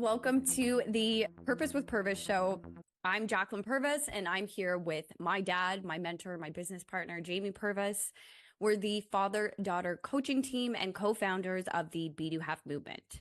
Welcome to the Purpose with Purvis show. I'm Jacklyn Purvis, and I'm here with my dad, my mentor, my business partner, Jamie Purvis. We're the father-daughter coaching team and co-founders of the Be Do Have movement.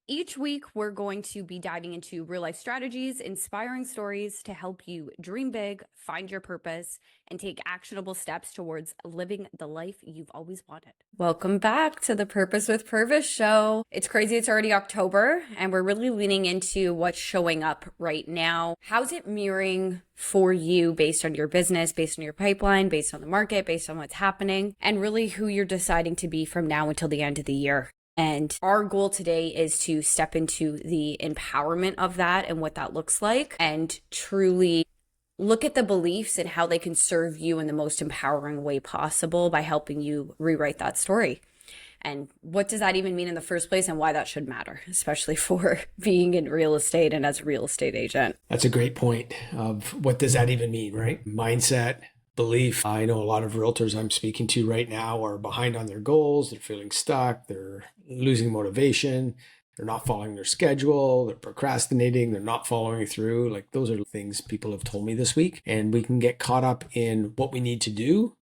Each week, we're going to be diving into real-life strategies, inspiring stories to help you dream big, find your purpose, and take actionable steps towards living the life you've always wanted. Welcome back to the Purpose with Purvis show. It's crazy, it's already October, and we're really leaning into what's showing up right now. How's it mirroring for you based on your business, based on your pipeline, based on the market, based on what's happening, and really who you're deciding to be from now until the end of the year? And our goal today is to step into the empowerment of that and what that looks like, and truly look at the beliefs and how they can serve you in the most empowering way possible by helping you rewrite that story. And what does that even mean in the first place, and why that should matter, especially for being in real estate and as a real estate agent. That's a great point of what does that even mean, right? Mindset, belief. I know a lot of realtors I'm speaking to right now are behind on their goals. They're feeling stuck. They're losing motivation. They're not following their schedule. They're procrastinating. They're not following through. Like, those are things people have told me this week. And we can get caught up in what we need to do.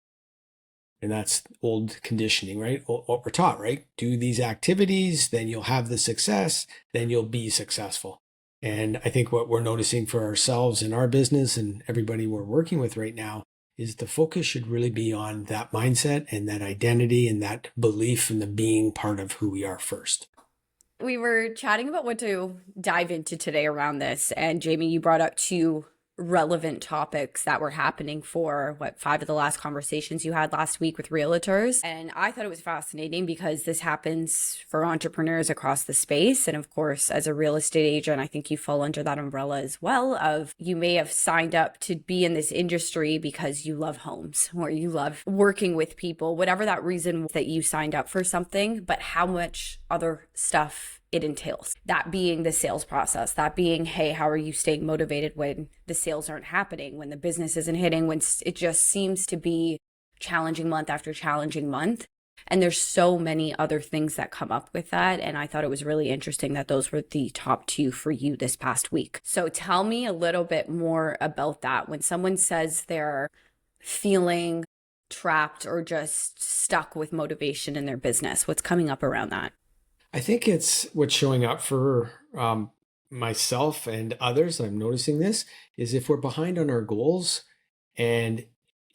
And that's old conditioning, right? What we're taught, right? Do these activities, then you'll have the success, then you'll be successful. And I think what we're noticing for ourselves in our business and everybody we're working with right now is the focus should really be on that mindset and that identity and that belief in the being part of who we are first. We were chatting about what to dive into today around this. And Jamie, you brought up two relevant topics that were happening for 5 of the last conversations you had last week with realtors. And I thought it was fascinating because this happens for entrepreneurs across the space. And of course, as a real estate agent, I think you fall under that umbrella as well of you may have signed up to be in this industry because you love homes or you love working with people, whatever that reason that you signed up for something, but how much other stuff it entails. That being the sales process, that being, hey, how are you staying motivated when the sales aren't happening, when the business isn't hitting, when it just seems to be challenging month after challenging month. And there's so many other things that come up with that. And I thought it was really interesting that those were the top two for you this past week. So tell me a little bit more about that. When someone says they're feeling trapped or just stuck with motivation in their business, what's coming up around that? I think it's what's showing up for myself and others. I'm noticing this is if we're behind on our goals and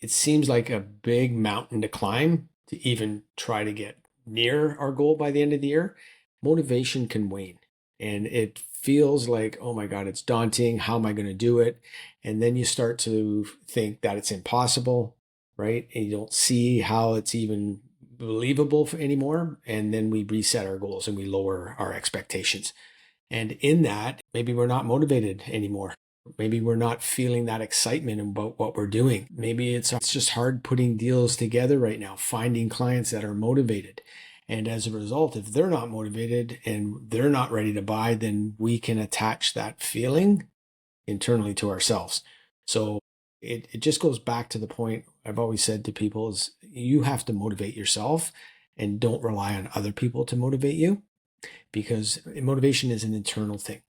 it seems like a big mountain to climb to even try to get near our goal by the end of the year, motivation can wane. And it feels like, oh my God, it's daunting. How am I going to do it? And then you start to think that it's impossible, right? And you don't see how it's even believable anymore. And then we reset our goals and we lower our expectations. And in that, maybe we're not motivated anymore. Maybe we're not feeling that excitement about what we're doing. Maybe it's just hard putting deals together right now, finding clients that are motivated. And as a result, if they're not motivated and they're not ready to buy, then we can attach that feeling internally to ourselves. So it just goes back to the point I've always said to people is you have to motivate yourself and don't rely on other people to motivate you, because motivation is an internal thing.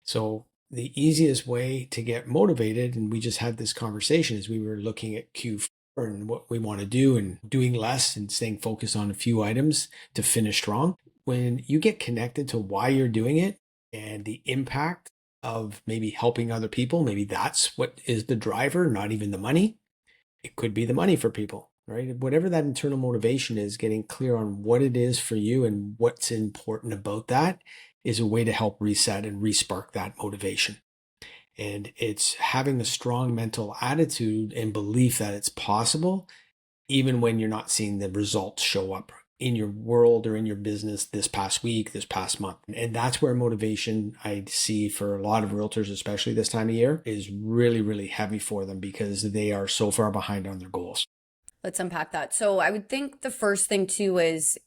So the easiest way to get motivated, and we just had this conversation as we were looking at Q4 and what we want to do and doing less and staying focused on a few items to finish strong. When you get connected to why you're doing it and the impact of maybe helping other people, maybe that's what is the driver, not even the money. It could be the money for people, right? Whatever that internal motivation is, getting clear on what it is for you and what's important about that is a way to help reset and respark that motivation. And it's having a strong mental attitude and belief that it's possible, even when you're not seeing the results show up in your world or in your business this past week, this past month. And that's where motivation I see for a lot of realtors, especially this time of year, is really, really heavy for them because they are so far behind on their goals. Let's unpack that. So I would think the first thing too is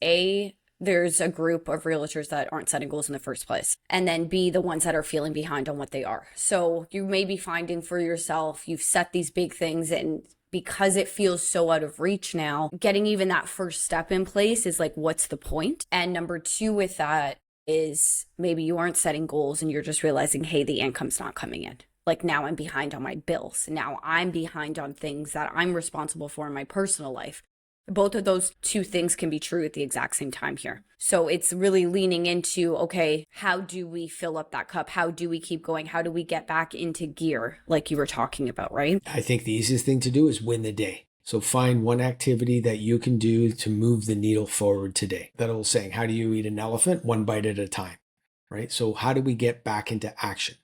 there's a group of realtors that aren't setting goals in the first place. And then B, the ones that are feeling behind on what they are. So you may be finding for yourself, you've set these big things and because it feels so out of reach now, getting even that first step in place is like, what's the point? And number two with that, is maybe you aren't setting goals and you're just realizing, hey, the income's not coming in. Like now I'm behind on my bills. Now I'm behind on things that I'm responsible for in my personal life. Both of those two things can be true at the exact same time here. So it's really leaning into, okay, how do we fill up that cup? How do we keep going? How do we get back into gear, like you were talking about, right? I think the easiest thing to do is win the day. So find one activity that you can do to move the needle forward today. That old saying, how do you eat an elephant? One bite at a time, right? So how do we get back into action?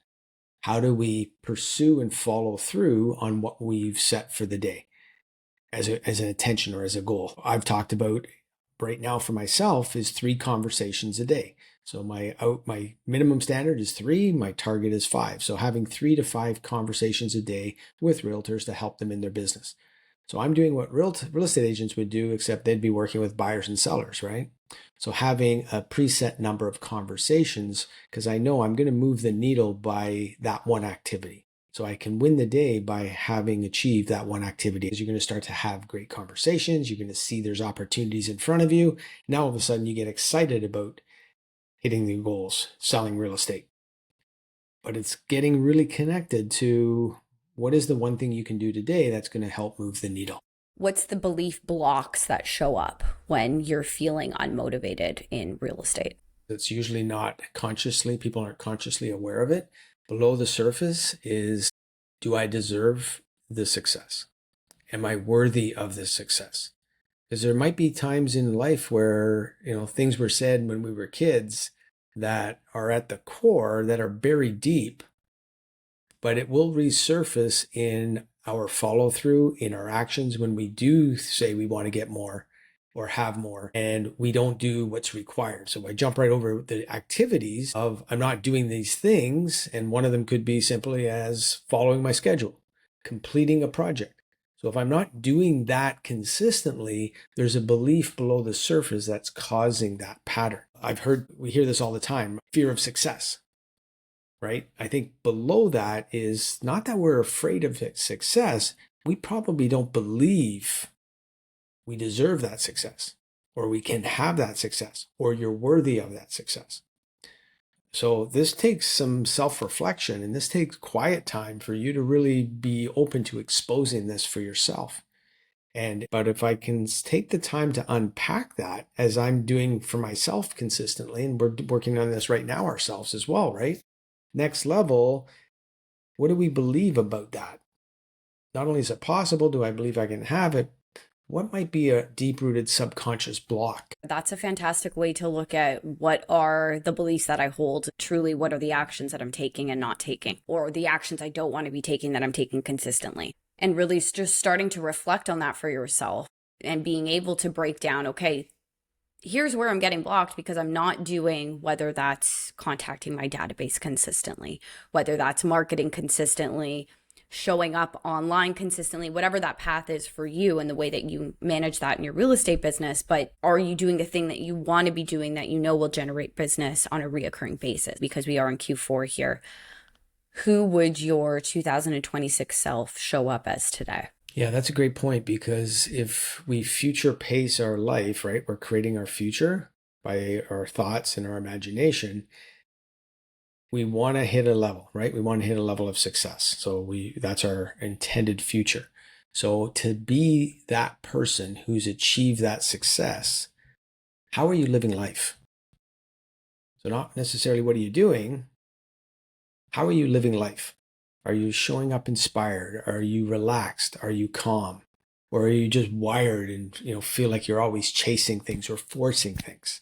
How do we pursue and follow through on what we've set for the day as an intention or as a goal? I've talked about right now for myself is 3 conversations a day. So my minimum standard is 3, my target is 5. So having 3 to 5 conversations a day with realtors to help them in their business. So I'm doing what real estate agents would do, except they'd be working with buyers and sellers, right? So having a preset number of conversations, because I know I'm going to move the needle by that one activity. So I can win the day by having achieved that one activity. You're going to start to have great conversations. You're going to see there's opportunities in front of you. Now all of a sudden you get excited about hitting the goals, selling real estate. But it's getting really connected to what is the one thing you can do today that's going to help move the needle. What's the belief blocks that show up when you're feeling unmotivated in real estate? It's usually not consciously, people aren't consciously aware of it. Below the surface is, do I deserve the success? Am I worthy of this success? Because there might be times in life where, things were said when we were kids that are at the core, that are buried deep, but it will resurface in our follow through, in our actions when we do say we want to get more or have more and we don't do what's required. So I jump right over the activities of I'm not doing these things. And one of them could be simply as following my schedule, completing a project. So if I'm not doing that consistently, there's a belief below the surface that's causing that pattern. We hear this all the time, fear of success, right? I think below that is not that we're afraid of success. We probably don't believe we deserve that success, or we can have that success, or you're worthy of that success. So this takes some self-reflection, and this takes quiet time for you to really be open to exposing this for yourself. But if I can take the time to unpack that, as I'm doing for myself consistently, and we're working on this right now ourselves as well, right? Next level, what do we believe about that? Not only is it possible, do I believe I can have it? What might be a deep-rooted subconscious block? That's a fantastic way to look at what are the beliefs that I hold. Truly, what are the actions that I'm taking and not taking, or the actions I don't want to be taking that I'm taking consistently. And really just starting to reflect on that for yourself and being able to break down, okay, here's where I'm getting blocked because I'm not doing, whether that's contacting my database consistently, whether that's marketing consistently, showing up online consistently, whatever that path is for you and the way that you manage that in your real estate business. But are you doing the thing that you want to be doing that you know will generate business on a reoccurring basis? Because we are in Q4 here. Who would your 2026 self show up as today? Yeah, that's a great point, because if we future pace our life, right, we're creating our future by our thoughts and our imagination. We want to hit a level, right? We want to hit a level of success. So that's our intended future. So to be that person who's achieved that success, how are you living life? So not necessarily what are you doing, how are you living life? Are you showing up inspired? Are you relaxed? Are you calm? Or are you just wired and feel like you're always chasing things or forcing things?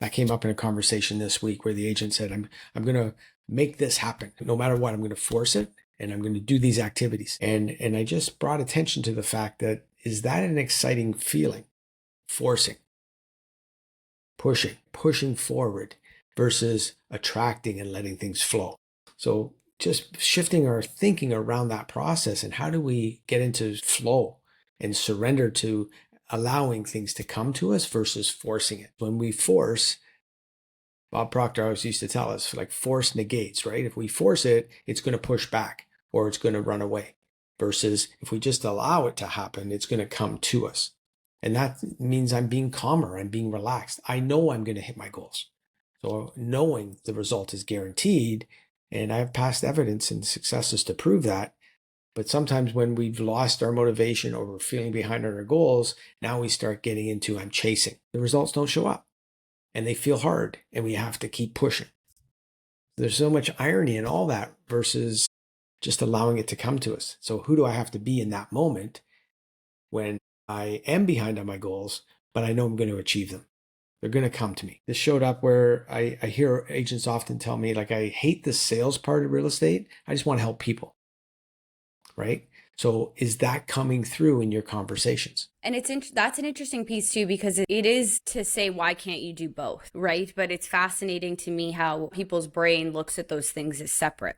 That came up in a conversation this week where the agent said, I'm going to make this happen. No matter what, I'm going to force it and I'm going to do these activities. And I just brought attention to the fact that, is that an exciting feeling? Forcing, pushing forward versus attracting and letting things flow. So just shifting our thinking around that process, and how do we get into flow and surrender to allowing things to come to us versus forcing it. When we force, Bob Proctor always used to tell us, like, force negates, right? If we force it, it's going to push back or it's going to run away. Versus if we just allow it to happen, it's going to come to us. And that means I'm being calmer, I'm being relaxed. I know I'm going to hit my goals. So knowing the result is guaranteed, and I have past evidence and successes to prove that. But sometimes when we've lost our motivation or we're feeling behind on our goals, now we start getting into I'm chasing. The results don't show up and they feel hard and we have to keep pushing. There's so much irony in all that versus just allowing it to come to us. So who do I have to be in that moment when I am behind on my goals, but I know I'm going to achieve them? They're going to come to me. This showed up where I hear agents often tell me, like, I hate the sales part of real estate. I just want to help people, right? So is that coming through in your conversations? And that's an interesting piece too, because it is to say, why can't you do both, right? But it's fascinating to me how people's brain looks at those things as separate.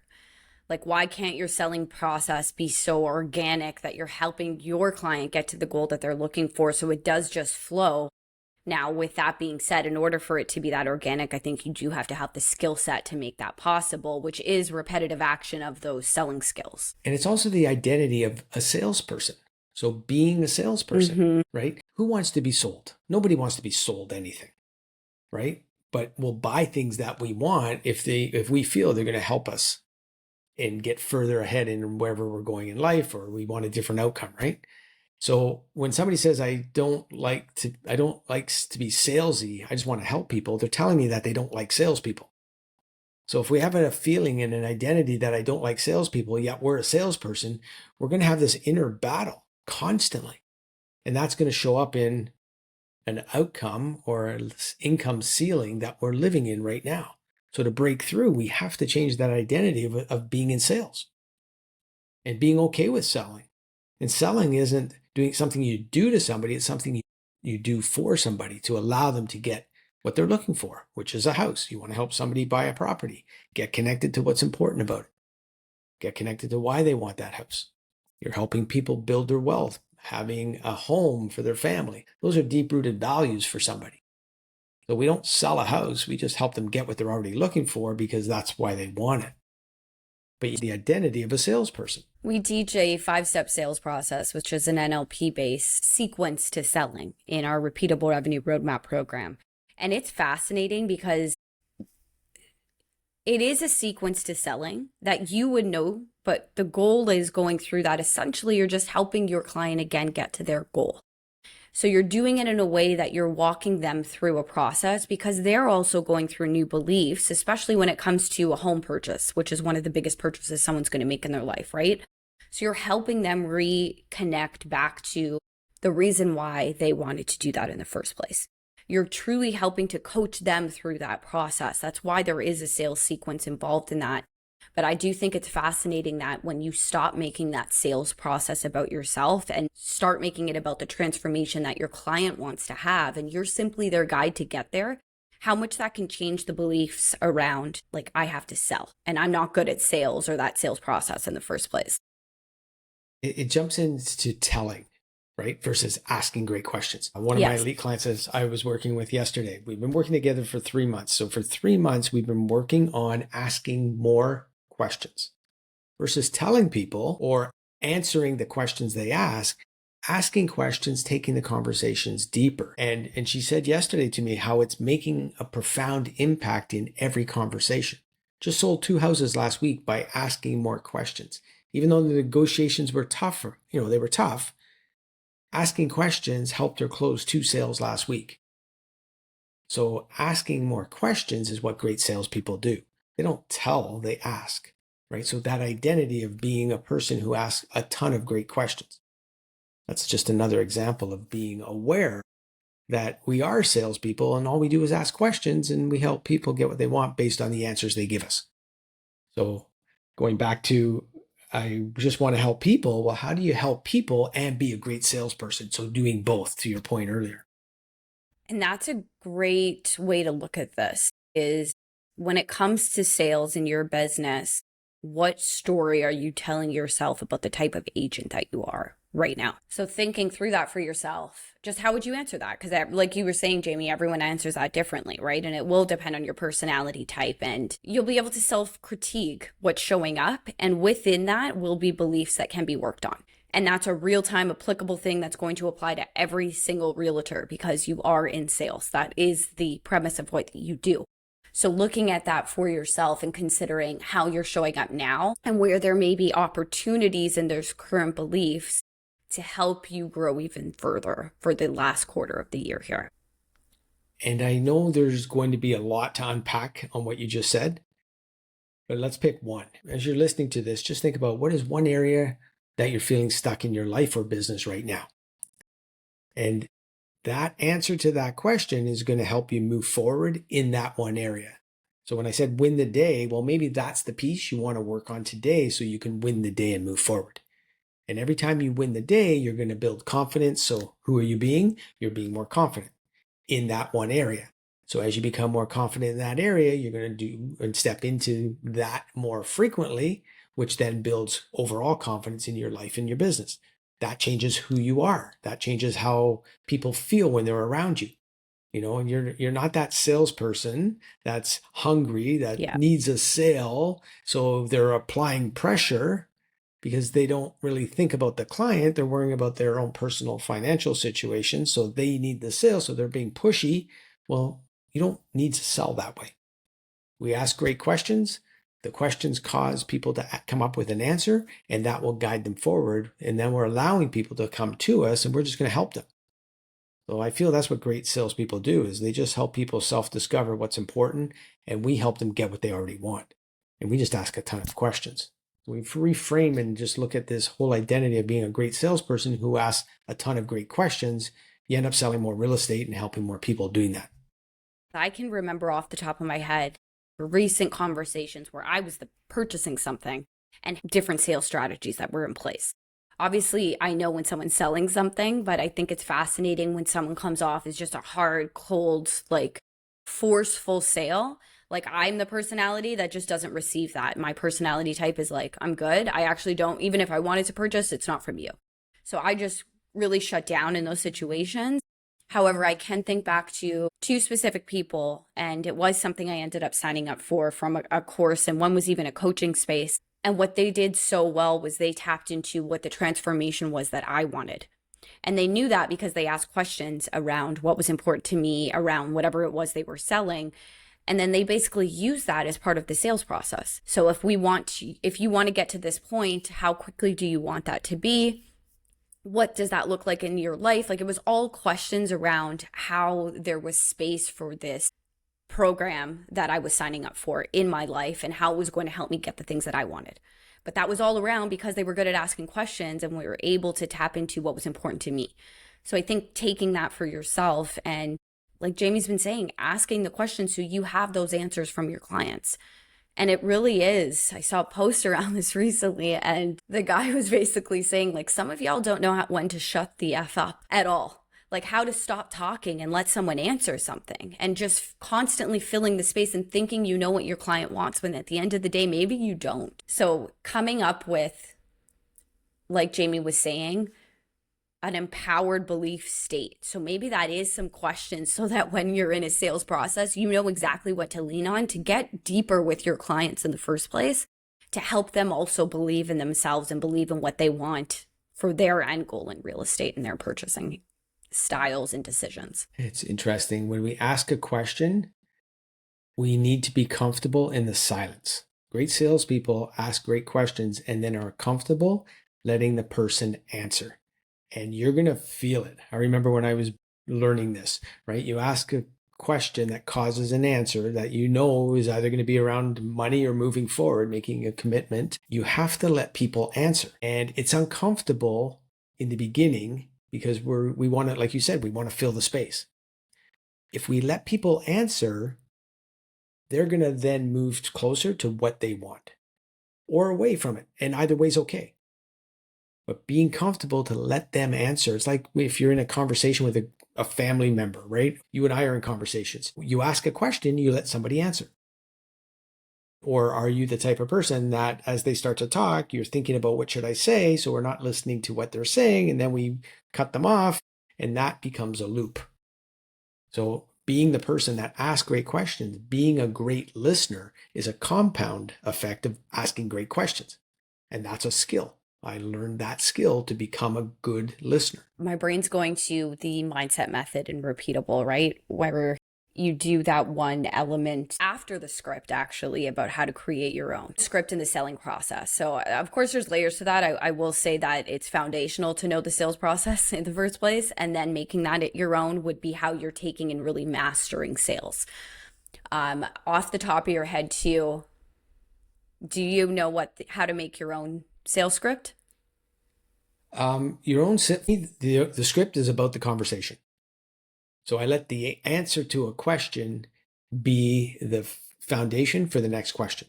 Like, why can't your selling process be so organic that you're helping your client get to the goal that they're looking for, so it does just flow? Now, with that being said, in order for it to be that organic, I think you do have to have the skill set to make that possible, which is repetitive action of those selling skills. And it's also the identity of a salesperson. So being a salesperson, right? Who wants to be sold? Nobody wants to be sold anything, right? But we'll buy things that we want if we feel they're going to help us and get further ahead in wherever we're going in life, or we want a different outcome, right? So when somebody says I don't like to be salesy, I just want to help people, they're telling me that they don't like salespeople. So if we have a feeling and an identity that I don't like salespeople, yet we're a salesperson, we're going to have this inner battle constantly. And that's going to show up in an outcome or an income ceiling that we're living in right now. So to break through, we have to change that identity of being in sales and being okay with selling. And selling isn't doing something you do to somebody, it's something you do for somebody to allow them to get what they're looking for, which is a house. You want to help somebody buy a property, get connected to what's important about it, get connected to why they want that house. You're helping people build their wealth, having a home for their family. Those are deep-rooted values for somebody. So we don't sell a house, we just help them get what they're already looking for because that's why they want it. But the identity of a salesperson. We teach a 5-step sales process, which is an NLP-based sequence to selling in our repeatable revenue roadmap program. And it's fascinating because it is a sequence to selling that you would know, but the goal is going through that. Essentially, you're just helping your client again get to their goal. So you're doing it in a way that you're walking them through a process because they're also going through new beliefs, especially when it comes to a home purchase, which is one of the biggest purchases someone's going to make in their life, right? So you're helping them reconnect back to the reason why they wanted to do that in the first place. You're truly helping to coach them through that process. That's why there is a sales sequence involved in that. But I do think it's fascinating that when you stop making that sales process about yourself and start making it about the transformation that your client wants to have, and you're simply their guide to get there, how much that can change the beliefs around, like, I have to sell and I'm not good at sales or that sales process in the first place. It jumps into telling, right? Versus asking great questions. One of my elite clients as I was working with yesterday, we've been working together for 3 months. So for 3 months, we've been working on asking more questions versus telling people or answering the questions they ask, asking questions, taking the conversations deeper. And she said yesterday to me how it's making a profound impact in every conversation. Just sold 2 houses last week by asking more questions. Even though the negotiations were tougher, they were tough, asking questions helped her close 2 sales last week. So asking more questions is what great salespeople do. They don't tell, they ask, right? So that identity of being a person who asks a ton of great questions. That's just another example of being aware that we are salespeople and all we do is ask questions and we help people get what they want based on the answers they give us. So going back to, I just want to help people. Well, how do you help people and be a great salesperson? So doing both, to your point earlier. And that's a great way to look at this is when it comes to sales in your business, what story are you telling yourself about the type of agent that you are right now? So thinking through that for yourself, just how would you answer that? Because like you were saying, Jamie, everyone answers that differently, right? And it will depend on your personality type and you'll be able to self-critique what's showing up. And within that will be beliefs that can be worked on. And that's a real-time applicable thing that's going to apply to every single realtor because you are in sales. That is the premise of what you do. So looking at that for yourself and considering how you're showing up now and where there may be opportunities in those current beliefs to help you grow even further for the last quarter of the year here. And I know there's going to be a lot to unpack on what you just said, but let's pick one. As you're listening to this, just think about what is one area that you're feeling stuck in your life or business right now. And that answer to that question is going to help you move forward in that one area. So when I said win the day, well, maybe that's the piece you want to work on today so you can win the day and move forward. And every time you win the day, you're going to build confidence. So who are you being? You're being more confident in that one area. So as you become more confident in that area, you're going to do and step into that more frequently, which then builds overall confidence in your life and your business. That changes who you are. That changes how people feel when they're around you. And you're not that salesperson that's hungry, that needs a sale. So they're applying pressure because they don't really think about the client. They're worrying about their own personal financial situation. So they need the sale. So they're being pushy. Well, you don't need to sell that way. We ask great questions. The questions cause people to come up with an answer, and that will guide them forward. And then we're allowing people to come to us, and we're just going to help them. So I feel that's what great salespeople do, is they just help people self-discover what's important, and we help them get what they already want. And we just ask a ton of questions. We reframe and just look at this whole identity of being a great salesperson who asks a ton of great questions. You end up selling more real estate and helping more people doing that. I can remember off the top of my head recent conversations where I was purchasing something and different sales strategies that were in place. Obviously, I know when someone's selling something, but I think it's fascinating when someone comes off as just a hard, cold, like forceful sale. Like I'm the personality that just doesn't receive that. My personality type is like, I'm good. I actually don't, even if I wanted to purchase, it's not from you. So I just really shut down in those situations. However, I can think back to two specific people, and it was something I ended up signing up for from a course, and one was even a coaching space. And what they did so well was they tapped into what the transformation was that I wanted. And they knew that because they asked questions around what was important to me, around whatever it was they were selling. And then they basically use that as part of the sales process. So if you want to get to this point, how quickly do you want that to be? What does that look like in your life? Like it was all questions around how there was space for this program that I was signing up for in my life and how it was going to help me get the things that I wanted. But that was all around because they were good at asking questions and we were able to tap into what was important to me. So I think taking that for yourself and, like Jamie's been saying, asking the questions so you have those answers from your clients. And it really is. I saw a post around this recently, and the guy was basically saying, like, some of y'all don't know when to shut the F up at all. Like how to stop talking and let someone answer something, and just constantly filling the space and thinking you know what your client wants when at the end of the day, maybe you don't. So coming up with, like Jamie was saying, an empowered belief state. So maybe that is some questions so that when you're in a sales process, you know exactly what to lean on to get deeper with your clients in the first place, to help them also believe in themselves and believe in what they want for their end goal in real estate and their purchasing styles and decisions. It's interesting. When we ask a question, we need to be comfortable in the silence. Great salespeople ask great questions and then are comfortable letting the person answer. And you're going to feel it. I remember when I was learning this, right? You ask a question that causes an answer that you know is either going to be around money or moving forward, making a commitment. You have to let people answer. And it's uncomfortable in the beginning because we want to, like you said, we want to fill the space. If we let people answer, they're going to then move closer to what they want or away from it. And either way is okay. But being comfortable to let them answer. It's like if you're in a conversation with a family member, right? You and I are in conversations. You ask a question, you let somebody answer. Or are you the type of person that as they start to talk, you're thinking about what should I say? So we're not listening to what they're saying. And then we cut them off and that becomes a loop. So being the person that asks great questions, being a great listener is a compound effect of asking great questions. And that's a skill. I learned that skill to become a good listener. My brain's going to the mindset method and repeatable, right? Where you do that one element after the script, actually, about how to create your own script in the selling process. So of course there's layers to that. I will say that it's foundational to know the sales process in the first place, and then making that your own would be how you're taking and really mastering sales. Off the top of your head too, do you know how to make your own sales script? Your own the script is about the conversation. So I let the answer to a question be the foundation for the next question.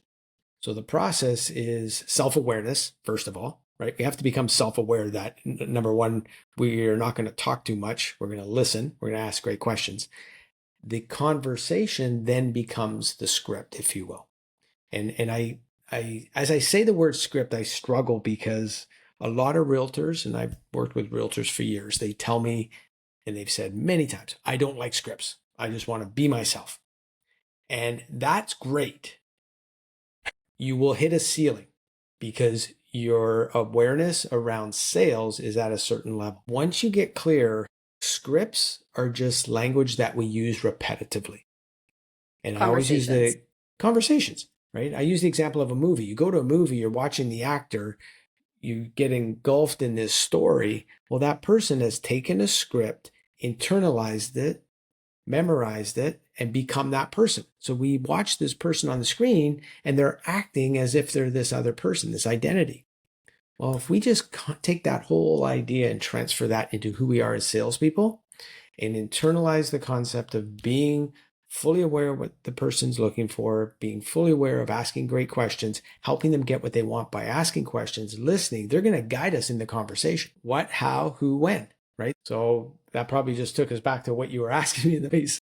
So the process is self-awareness, first of all, right? We have to become self-aware that number one, we are not going to talk too much. We're going to listen. We're going to ask great questions. The conversation then becomes the script, if you will. And I as I say the word script, I struggle because a lot of realtors, and I've worked with realtors for years, they tell me, and they've said many times, I don't like scripts. I just want to be myself. And that's great. You will hit a ceiling because your awareness around sales is at a certain level. Once you get clear, scripts are just language that we use repetitively. And I always use the conversations, right? I use the example of a movie. You go to a movie, you're watching the actor, you get engulfed in this story. Well, that person has taken a script, internalized it, memorized it, and become that person. So we watch this person on the screen and they're acting as if they're this other person, this identity. Well, if we just take that whole idea and transfer that into who we are as salespeople and internalize the concept of being fully aware of what the person's looking for, being fully aware of asking great questions, helping them get what they want by asking questions, listening, they're going to guide us in the conversation. What, how, who, when, right? So that probably just took us back to what you were asking me in the base.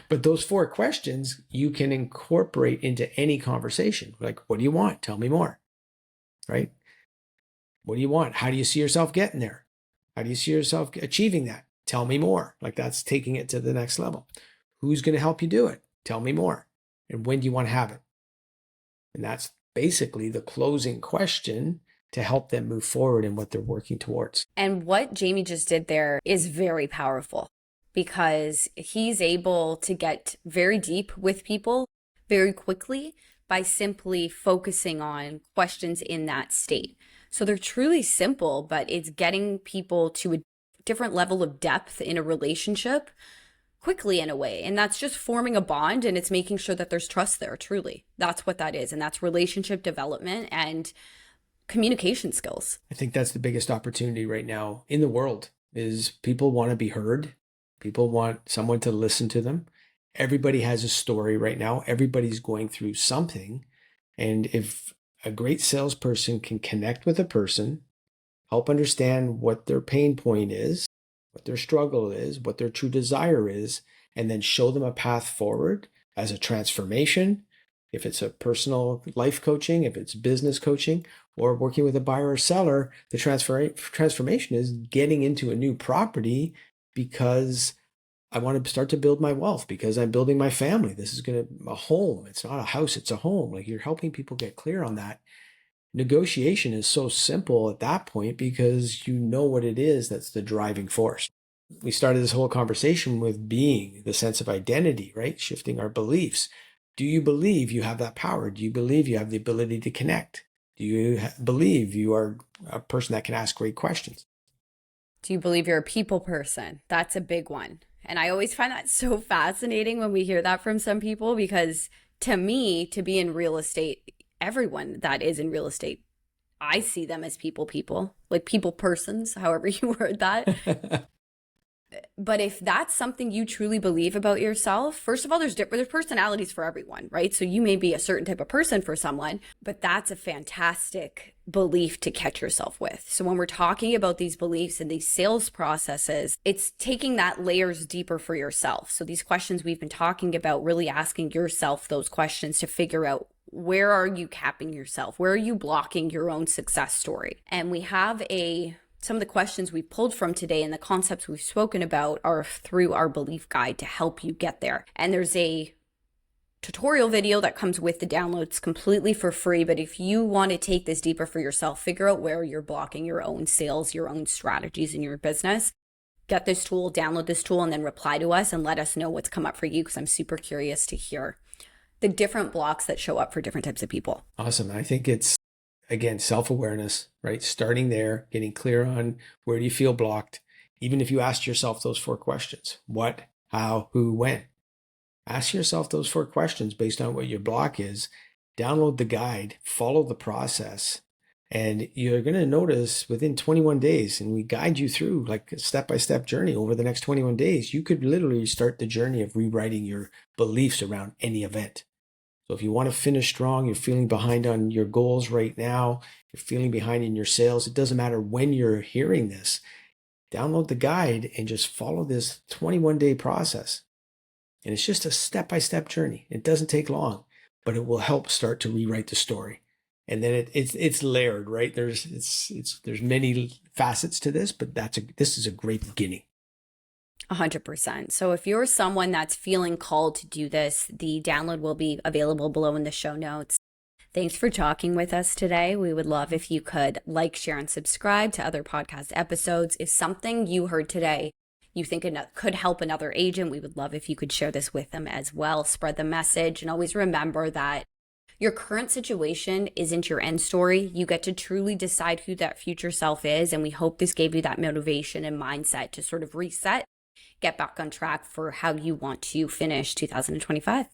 But those 4 questions you can incorporate into any conversation. Like, what do you want? Tell me more, right? What do you want? How do you see yourself getting there? How do you see yourself achieving that? Tell me more. Like, that's taking it to the next level. Who's going to help you do it? Tell me more. And when do you want to have it? And that's basically the closing question to help them move forward in what they're working towards. And what Jamie just did there is very powerful because he's able to get very deep with people very quickly by simply focusing on questions in that state. So they're truly simple, but it's getting people to a different level of depth in a relationship quickly in a way. And that's just forming a bond, and it's making sure that there's trust there, truly. That's what that is. And that's relationship development and communication skills. I think that's the biggest opportunity right now in the world is people want to be heard. People want someone to listen to them. Everybody has a story right now. Everybody's going through something. And if a great salesperson can connect with a person, help understand what their pain point is, what their struggle is, what their true desire is, and then show them a path forward as a transformation. If it's a personal life coaching, if it's business coaching, or working with a buyer or seller, the transformation is getting into a new property because I want to start to build my wealth, because I'm building my family. This is a home. It's not a house, it's a home. Like, you're helping people get clear on that. Negotiation is so simple at that point because you know what it is that's the driving force. We started this whole conversation with being, the sense of identity, right? Shifting our beliefs. Do you believe you have that power? Do you believe you have the ability to connect? Do you believe you are a person that can ask great questions? Do you believe you're a people person? That's a big one. And I always find that so fascinating when we hear that from some people, because to me, to be in real estate, everyone that is in real estate, I see them as people, like people persons, however you word that. But if that's something you truly believe about yourself, first of all, there's personalities for everyone, right? So you may be a certain type of person for someone, but that's a fantastic belief to catch yourself with. So when we're talking about these beliefs and these sales processes, it's taking that layers deeper for yourself. So these questions we've been talking about, really asking yourself those questions to figure out, where are you capping yourself? Where are you blocking your own success story? And we have some of the questions we've pulled from today and the concepts we've spoken about are through our belief guide to help you get there. And there's a tutorial video that comes with the download. It's completely for free, but if you want to take this deeper for yourself, figure out where you're blocking your own sales, your own strategies in your business, get this tool, download this tool, and then reply to us and let us know what's come up for you, because I'm super curious to hear the different blocks that show up for different types of people. Awesome. I think it's, again, self-awareness, right? Starting there, getting clear on where do you feel blocked. Even if you ask yourself those 4 questions, what, how, who, when. Ask yourself those 4 questions based on what your block is. Download the guide, follow the process, and you're going to notice within 21 days, and we guide you through like a step-by-step journey over the next 21 days, you could literally start the journey of rewriting your beliefs around any event. So if you want to finish strong, you're feeling behind on your goals right now, you're feeling behind in your sales, it doesn't matter when you're hearing this, download the guide and just follow this 21-day process. And it's just a step-by-step journey. It doesn't take long, but it will help start to rewrite the story. And then it's layered, right? There's many facets to this, but this is a great beginning. 100%. So if you're someone that's feeling called to do this, the download will be available below in the show notes. Thanks for talking with us today. We would love if you could like, share, and subscribe to other podcast episodes. If something you heard today you think could help another agent, we would love if you could share this with them as well. Spread the message, and always remember that your current situation isn't your end story. You get to truly decide who that future self is, and we hope this gave you that motivation and mindset to sort of reset, get back on track for how you want to finish 2025.